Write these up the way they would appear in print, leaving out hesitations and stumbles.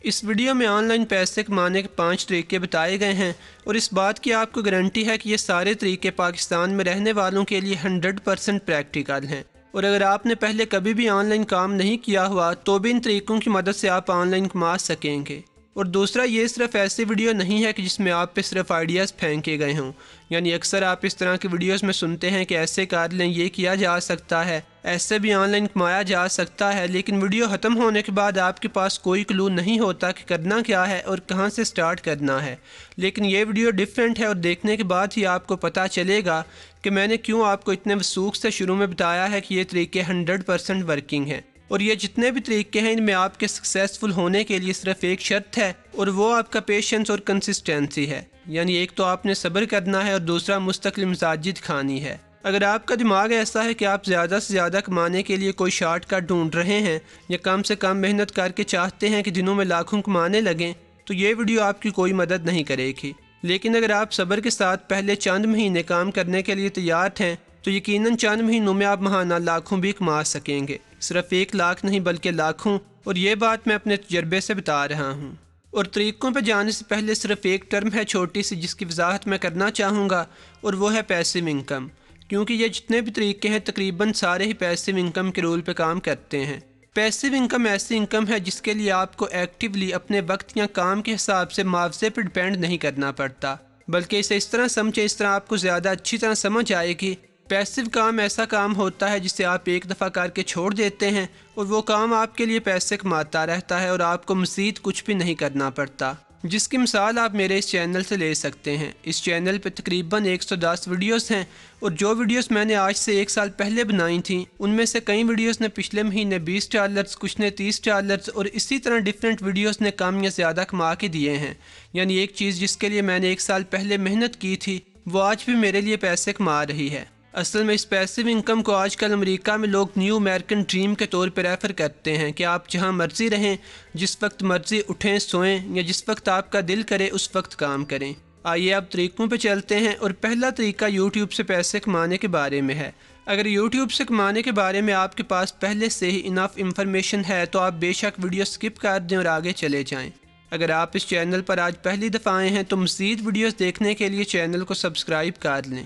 اس video میں on line پیسے کمانے کے 5 طریقے بتائے گئے ہیں اور اس بات کی آپ کو گارنٹی ہے کہ یہ سارے طریقے پاکستان میں رہنے والوں کے لیے 100% پریکٹیکل ہیں، اور اگر آپ نے پہلے کبھی بھی آن لائن کام نہیں کیا ہوا تو بھی ان طریقوں کی مدد سے آپ آن لائن کما سکیں گے۔ اور دوسرا، یہ صرف ایسی ویڈیو نہیں ہے کہ جس میں آپ پہ صرف آئیڈیاز پھینکے گئے ہوں، یعنی اکثر آپ اس طرح کی ویڈیوز میں سنتے ہیں کہ ایسے کر لیں، یہ کیا جا سکتا ہے، ایسے بھی آن لائن کمایا جا سکتا ہے، لیکن ویڈیو ختم ہونے کے بعد آپ کے پاس کوئی کلو نہیں ہوتا کہ کرنا کیا ہے اور کہاں سے سٹارٹ کرنا ہے۔ لیکن یہ ویڈیو ڈیفرنٹ ہے اور دیکھنے کے بعد ہی آپ کو پتہ چلے گا کہ میں نے کیوں آپ کو اتنے وثوق سے شروع میں بتایا ہے کہ یہ طریقے 100% ورکنگ ہیں، اور یہ جتنے بھی طریقے ہیں ان میں آپ کے سکسیسفل ہونے کے لیے صرف ایک شرط ہے، اور وہ آپ کا پیشنس اور کنسسٹنسی ہے، یعنی ایک تو آپ نے صبر کرنا ہے اور دوسرا مستقل مزاجی دکھانی ہے۔ اگر آپ کا دماغ ایسا ہے کہ آپ زیادہ سے زیادہ کمانے کے لیے کوئی شارٹ کٹ ڈھونڈ رہے ہیں یا کم سے کم محنت کر کے چاہتے ہیں کہ دنوں میں لاکھوں کمانے لگیں، تو یہ ویڈیو آپ کی کوئی مدد نہیں کرے گی۔ لیکن اگر آپ صبر کے ساتھ پہلے چند مہینے کام کرنے کے لیے تیار ہیں تو یقیناً چند مہینوں میں آپ ماہانہ لاکھوں بھی کما سکیں گے، صرف 1 لاکھ نہیں بلکہ لاکھوں، اور یہ بات میں اپنے تجربے سے بتا رہا ہوں۔ اور طریقوں پہ جانے سے پہلے صرف ایک ٹرم ہے چھوٹی سی جس کی وضاحت میں کرنا چاہوں گا، اور وہ ہے پیسیو انکم، کیونکہ یہ جتنے بھی طریقے ہیں تقریباً سارے ہی پیسیو انکم کے رول پہ کام کرتے ہیں۔ پیسیو انکم ایسی انکم ہے جس کے لیے آپ کو ایکٹیولی اپنے وقت یا کام کے حساب سے معاوضے پر ڈپینڈ نہیں کرنا پڑتا، بلکہ اسے اس طرح سمجھے، اس طرح آپ کو زیادہ اچھی طرح سمجھ آئے گی۔ پیسیو کام ایسا کام ہوتا ہے جسے آپ ایک دفعہ کر کے چھوڑ دیتے ہیں اور وہ کام آپ کے لیے پیسے کماتا رہتا ہے اور آپ کو مزید کچھ بھی نہیں کرنا پڑتا، جس کی مثال آپ میرے اس چینل سے لے سکتے ہیں۔ اس چینل پہ تقریباً 110 ویڈیوز ہیں، اور جو ویڈیوز میں نے آج سے 1 سال پہلے بنائی تھیں ان میں سے کئی ویڈیوز نے پچھلے مہینے $20، کچھ نے $30، اور اسی طرح ڈیفرنٹ ویڈیوز نے کم یا زیادہ کما کے دیے ہیں، یعنی ایک چیز جس کے لیے میں نے 1 سال پہلے محنت کی تھی وہ آج بھی میرے لیے پیسے کما رہی ہے۔ اصل میں اس پیسیو انکم کو آج کل امریکہ میں لوگ نیو امریکن ڈریم کے طور پہ ریفر کرتے ہیں کہ آپ جہاں مرضی رہیں، جس وقت مرضی اٹھیں سوئیں، یا جس وقت آپ کا دل کرے اس وقت کام کریں۔ آئیے اب طریقوں پہ چلتے ہیں، اور پہلا طریقہ یوٹیوب سے پیسے کمانے کے بارے میں ہے۔ اگر یوٹیوب سے کمانے کے بارے میں آپ کے پاس پہلے سے ہی انف انفارمیشن ہے تو آپ بے شک ویڈیو سکپ کر دیں اور آگے چلے جائیں۔ اگر آپ اس چینل پر آج پہلی دفعہ آئے ہیں تو مزید ویڈیوز دیکھنے کے لیے چینل کو سبسکرائب کر لیں۔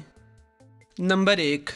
Number 1،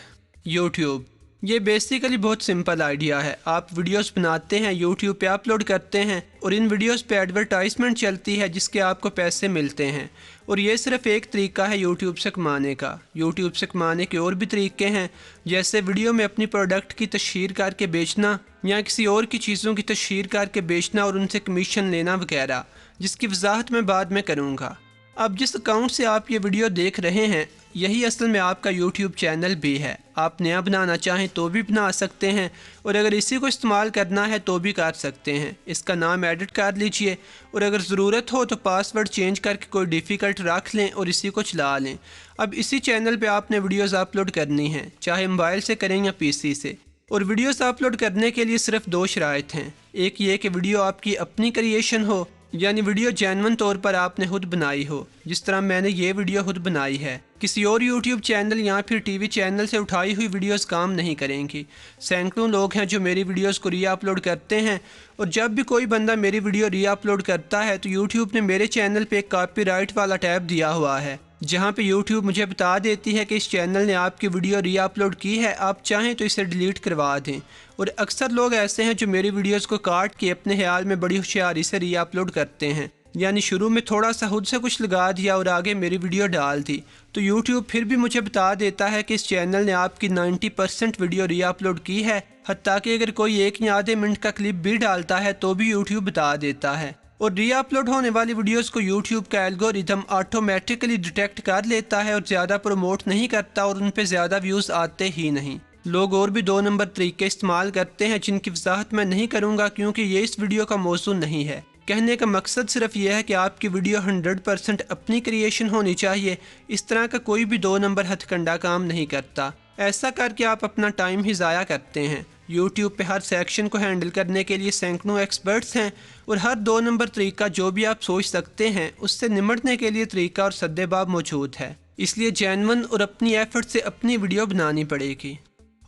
YouTube. یہ بیسیکلی بہت سمپل آئیڈیا ہے۔ آپ ویڈیوز بناتے ہیں، یوٹیوب پہ اپلوڈ کرتے ہیں، اور ان ویڈیوز پہ ایڈورٹائزمنٹ چلتی ہے جس کے آپ کو پیسے ملتے ہیں، اور یہ صرف ایک طریقہ ہے یوٹیوب سے کمانے کا۔ یوٹیوب سے کمانے کے اور بھی طریقے ہیں، جیسے ویڈیو میں اپنی پروڈکٹ کی تشہیر کر کے بیچنا، یا کسی اور کی چیزوں کی تشہیر کر کے بیچنا اور ان سے کمیشن لینا وغیرہ، جس کی وضاحت میں بعد میں کروں گا۔ اب جس اکاؤنٹ سے آپ یہ ویڈیو دیکھ رہے ہیں یہی اصل میں آپ کا یوٹیوب چینل بھی ہے۔ آپ نیا بنانا چاہیں تو بھی بنا سکتے ہیں، اور اگر اسی کو استعمال کرنا ہے تو بھی کر سکتے ہیں۔ اس کا نام ایڈٹ کر لیجئے، اور اگر ضرورت ہو تو پاس ورڈ چینج کر کے کوئی ڈیفیکلٹ رکھ لیں اور اسی کو چلا لیں۔ اب اسی چینل پہ آپ نے ویڈیوز اپلوڈ کرنی ہیں، چاہے موبائل سے کریں یا پی سی سے۔ اور ویڈیوز اپلوڈ کرنے کے لیے صرف 2 شرائط ہیں۔ ایک یہ کہ ویڈیو آپ کی اپنی کریشن ہو، یعنی ویڈیو جینون طور پر آپ نے خود بنائی ہو، جس طرح میں نے یہ ویڈیو خود بنائی ہے۔ کسی اور یوٹیوب چینل یا پھر ٹی وی چینل سے اٹھائی ہوئی ویڈیوز کام نہیں کریں گی۔ سینکڑوں لوگ ہیں جو میری ویڈیوز کو ری اپلوڈ کرتے ہیں، اور جب بھی کوئی بندہ میری ویڈیو ری اپلوڈ کرتا ہے تو یوٹیوب نے میرے چینل پہ ایک کاپی رائٹ والا ٹیب دیا ہوا ہے، جہاں پہ یوٹیوب مجھے بتا دیتی ہے کہ اس چینل نے آپ کی ویڈیو ری اپلوڈ کی ہے، آپ چاہیں تو اسے ڈیلیٹ کروا دیں۔ اور اکثر لوگ ایسے ہیں جو میری ویڈیوز کو کاٹ کے اپنے خیال میں بڑی ہوشیاری سے ری اپلوڈ کرتے ہیں، یعنی شروع میں تھوڑا سا خود سے کچھ لگا دیا اور آگے میری ویڈیو ڈال دی، تو یوٹیوب پھر بھی مجھے بتا دیتا ہے کہ اس چینل نے آپ کی 90% ویڈیو ری اپلوڈ کی ہے، حتیٰ کہ اگر کوئی 1 یا آدھے منٹ کا کلپ بھی ڈالتا ہے تو بھی یوٹیوب بتا دیتا ہے۔ اور ری اپلوڈ ہونے والی ویڈیوز کو یوٹیوب کا الگورتھم آٹومیٹکلی ڈیٹیکٹ کر لیتا ہے اور زیادہ پروموٹ نہیں کرتا، اور ان پہ زیادہ ویوز آتے ہی نہیں۔ لوگ اور بھی 2 نمبر طریقے استعمال کرتے ہیں جن کی وضاحت میں نہیں کروں گا کیونکہ یہ اس ویڈیو کا موضوع نہیں ہے۔ کہنے کا مقصد صرف یہ ہے کہ آپ کی ویڈیو 100% اپنی کریشن ہونی چاہیے۔ اس طرح کا کوئی بھی 2 نمبر ہتھ کنڈا کام نہیں کرتا۔ ایسا کر کے آپ اپنا ٹائم ہی ضائع کرتے ہیں۔ یوٹیوب پہ ہر سیکشن کو ہینڈل کرنے کے لیے سینکڑوں ایکسپرٹس ہیں، اور ہر 2 نمبر طریقہ جو بھی آپ سوچ سکتے ہیں اس سے نمٹنے کے لیے طریقہ اور سدے باب موجود ہے۔ اس لیے جینون اور اپنی ایفرٹ سے اپنی ویڈیو بنانی پڑے گی۔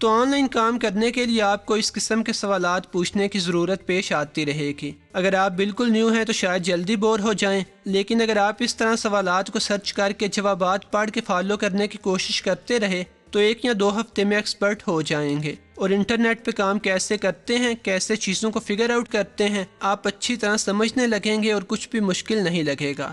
تو آن لائن کام کرنے کے لیے آپ کو اس قسم کے سوالات پوچھنے کی ضرورت پیش آتی رہے گی۔ اگر آپ بالکل نیو ہیں تو شاید جلدی بور ہو جائیں، لیکن اگر آپ اس طرح سوالات کو سرچ کر کے جوابات پڑھ کے فالو کرنے کی کوشش کرتے رہے تو 1 یا 2 ہفتے میں ایکسپرٹ ہو جائیں گے، اور انٹرنیٹ پہ کام کیسے کرتے ہیں، کیسے چیزوں کو فگر آؤٹ کرتے ہیں، آپ اچھی طرح سمجھنے لگیں گے اور کچھ بھی مشکل نہیں لگے گا۔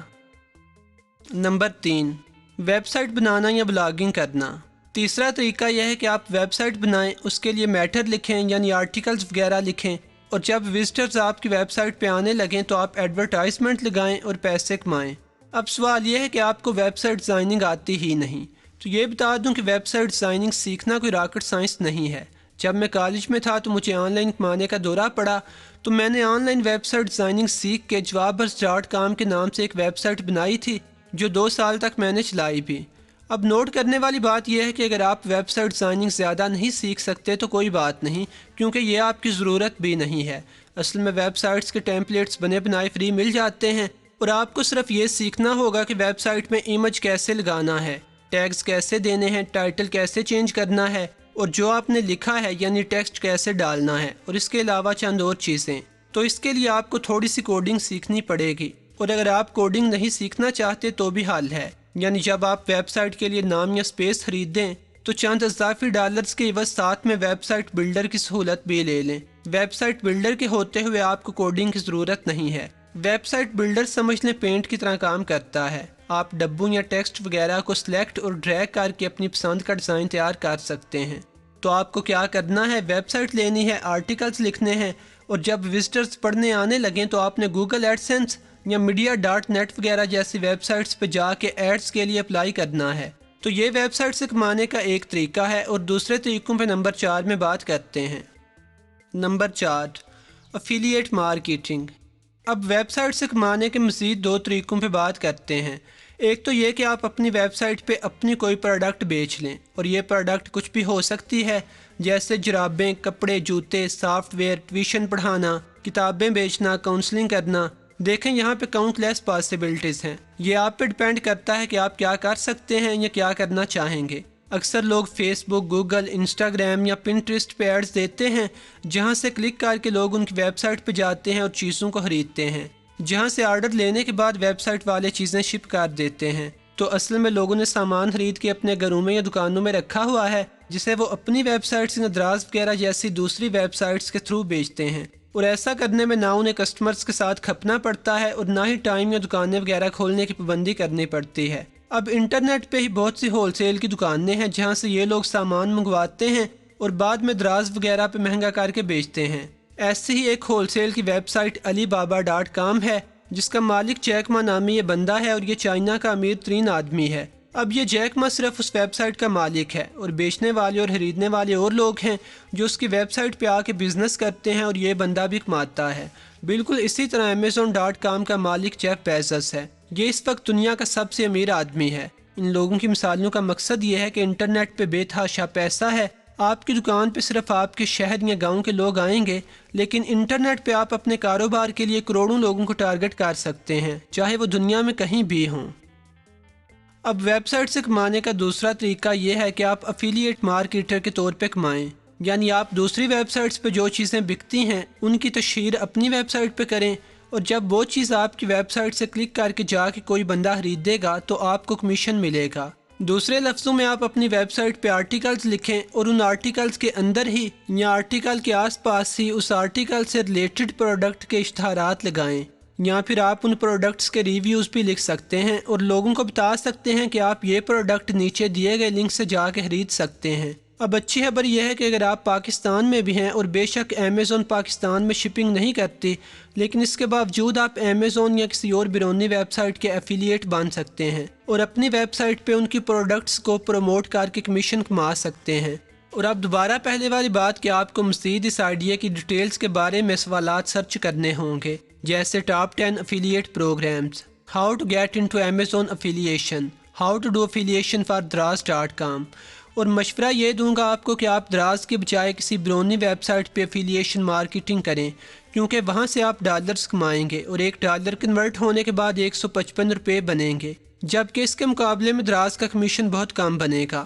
نمبر 3، ویب سائٹ بنانا یا بلاگنگ کرنا۔ تیسرا طریقہ یہ ہے کہ آپ ویب سائٹ بنائیں، اس کے لیے میٹر لکھیں یعنی آرٹیکلز وغیرہ لکھیں، اور جب وزٹرز آپ کی ویب سائٹ پہ آنے لگیں تو آپ ایڈورٹائزمنٹ لگائیں اور پیسے کمائیں۔ اب سوال یہ ہے کہ آپ کو ویب سائٹ ڈیزائننگ آتی ہی نہیں، تو یہ بتا دوں کہ ویب سائٹ ڈیزائننگ سیکھنا کوئی راکٹ سائنس نہیں ہے۔ جب میں کالج میں تھا تو مجھے آن لائن کمانے کا دورہ پڑا، تو میں نے online website designing سیکھ کے jobs.com کے نام سے ایک ویب سائٹ بنائی تھی جو 2 سال تک میں نے چلائی بھی۔ اب نوٹ کرنے والی بات یہ ہے کہ اگر آپ ویب سائٹ ڈیزائننگ زیادہ نہیں سیکھ سکتے تو کوئی بات نہیں، کیونکہ یہ آپ کی ضرورت بھی نہیں ہے۔ اصل میں ویب سائٹس کے ٹیمپلیٹس بنے بنائے فری مل جاتے ہیں، اور آپ کو صرف یہ سیکھنا ہوگا کہ ویب سائٹ میں امیج کیسے لگانا ہے، ٹیگز کیسے دینے ہیں، ٹائٹل کیسے چینج کرنا ہے، اور جو آپ نے لکھا ہے یعنی ٹیکسٹ کیسے ڈالنا ہے، اور اس کے علاوہ چند اور چیزیں۔ تو اس کے لیے آپ کو تھوڑی سی کوڈنگ سیکھنی پڑے گی، اور اگر آپ کوڈنگ نہیں سیکھنا چاہتے تو بھی حل ہے، یعنی جب آپ ویب سائٹ کے لیے نام یا سپیس خرید دیں تو چند اضافی ڈالرز کے عوض ساتھ میں ویب سائٹ بلڈر کی سہولت بھی لے لیں۔ ویب سائٹ بلڈر کے ہوتے ہوئے آپ کو کوڈنگ کی ضرورت نہیں ہے۔ ویب سائٹ بلڈر سمجھ لیں پینٹ کی طرح کام کرتا ہے، آپ ڈبوں یا ٹیکسٹ وغیرہ کو سلیکٹ اور ڈریگ کر کے اپنی پسند کا ڈیزائن تیار کر سکتے ہیں۔ تو آپ کو کیا کرنا ہے، ویب سائٹ لینی ہے، آرٹیکلز لکھنے ہیں، اور جب وزٹرز پڑھنے آنے لگیں تو آپ نے گوگل ایڈسنس یا media.net وغیرہ جیسی ویب سائٹس پہ جا کے ایڈز کے لیے اپلائی کرنا ہے۔ تو یہ ویب سائٹ سے کمانے کا ایک طریقہ ہے، اور دوسرے طریقوں پہ نمبر 4 میں بات کرتے ہیں۔ Number 4، affiliate marketing. اب ویب سائٹ سے کمانے کے مزید 2 طریقوں پہ بات کرتے ہیں۔ ایک تو یہ کہ آپ اپنی ویب سائٹ پہ اپنی کوئی پروڈکٹ بیچ لیں، اور یہ پروڈکٹ کچھ بھی ہو سکتی ہے، جیسے جرابیں، کپڑے، جوتے، سافٹ ویئر، ٹیوشن پڑھانا، کتابیں بیچنا، کاؤنسلنگ کرنا۔ دیکھیں یہاں پہ کاؤنٹ لیس پاسبلٹیز ہیں، یہ آپ پہ ڈیپینڈ کرتا ہے کہ آپ کیا کر سکتے ہیں یا کیا کرنا چاہیں گے۔ اکثر لوگ فیس بک، گوگل، انسٹاگرام یا پنٹریسٹ پہ ایڈز دیتے ہیں، جہاں سے کلک کر کے لوگ ان کی ویب سائٹ پہ جاتے ہیں اور چیزوں کو خریدتے ہیں، جہاں سے آرڈر لینے کے بعد ویب سائٹ والے چیزیں شپ کر دیتے ہیں۔ تو اصل میں لوگوں نے سامان خرید کے اپنے گھروں میں یا دکانوں میں رکھا ہوا ہے، جسے وہ اپنی ویب سائٹس یا دراز وغیرہ جیسی دوسری ویب سائٹس کے تھرو بیچتے ہیں، اور ایسا کرنے میں نہ انہیں کسٹمرز کے ساتھ کھپنا پڑتا ہے اور نہ ہی ٹائم یا دکانیں وغیرہ کھولنے کی پابندی کرنی پڑتی ہے۔ اب انٹرنیٹ پہ ہی بہت سی ہول سیل کی دکانیں ہیں جہاں سے یہ لوگ سامان منگواتے ہیں اور بعد میں دراز وغیرہ پہ مہنگا کر کے بیچتے ہیں۔ ایسی ہی ایک ہول سیل کی ویب سائٹ alibaba.com ہے، جس کا مالک جیک ما نامی یہ بندہ ہے، اور یہ چائنا کا امیر ترین آدمی ہے۔ اب یہ جیک ما صرف اس ویب سائٹ کا مالک ہے، اور بیچنے والے اور خریدنے والے اور لوگ ہیں جو اس کی ویب سائٹ پہ آ کے بزنس کرتے ہیں، اور یہ بندہ بھی کماتا ہے۔ بالکل اسی طرح Amazon.com کا مالک جیف بیزوس ہے، یہ اس وقت دنیا کا سب سے امیر آدمی ہے۔ ان لوگوں کی مثالوں کا مقصد یہ ہے کہ انٹرنیٹ پہ بے تحاشا پیسہ ہے، آپ کی دکان پہ صرف آپ کے شہر یا گاؤں کے لوگ آئیں گے، لیکن انٹرنیٹ پہ آپ اپنے کاروبار کے لیے کروڑوں لوگوں کو ٹارگٹ کر سکتے ہیں، چاہے وہ دنیا میں کہیں بھی ہوں۔ اب ویب سائٹ سے کمانے کا دوسرا طریقہ یہ ہے کہ آپ افیلیٹ مارکیٹر کے طور پہ کمائیں، یعنی آپ دوسری ویب سائٹس پہ جو چیزیں بکتی ہیں ان کی تشہیر اپنی ویب سائٹ پہ کریں، اور جب وہ چیز آپ کی ویب سائٹ سے کلک کر کے جا کے کوئی بندہ خریدے گا تو آپ کو کمیشن ملے گا۔ دوسرے لفظوں میں آپ اپنی ویب سائٹ پہ آرٹیکلز لکھیں اور ان آرٹیکلز کے اندر ہی یا آرٹیکل کے آس پاس ہی اس آرٹیکل سے ریلیٹڈ پروڈکٹ کے اشتہارات لگائیں، یا پھر آپ ان پروڈکٹس کے ریویوز بھی لکھ سکتے ہیں اور لوگوں کو بتا سکتے ہیں کہ آپ یہ پروڈکٹ نیچے دیے گئے لنک سے جا کے خرید سکتے ہیں۔ اب اچھی خبر یہ ہے کہ اگر آپ پاکستان میں بھی ہیں، اور بے شک Amazon پاکستان میں شپنگ نہیں کرتی، لیکن اس کے باوجود آپ Amazon یا کسی اور بیرونی ویب سائٹ کے ایفیلیٹ بن سکتے ہیں اور اپنی ویب سائٹ پہ ان کی پروڈکٹس کو پروموٹ کر کے کمیشن کما سکتے ہیں۔ اور اب دوبارہ پہلے والی بات کہ آپ کو مزید اس آئیڈیا کی ڈیٹیلز کے بارے میں سوالات سرچ کرنے ہوں گے، جیسے top 10 affiliate programs, how to get into Amazon affiliation, how to do affiliation for دراز.com، اور مشورہ یہ دوں گا آپ کو کہ آپ دراز کے بجائے کسی بیرونی ویب سائٹ پہ افیلیشن مارکیٹنگ کریں، کیونکہ وہاں سے آپ ڈالرز کمائیں گے اور $1 کنورٹ ہونے کے بعد 155 روپے بنیں گے، جبکہ اس کے مقابلے میں دراز کا کمیشن بہت کم بنے گا۔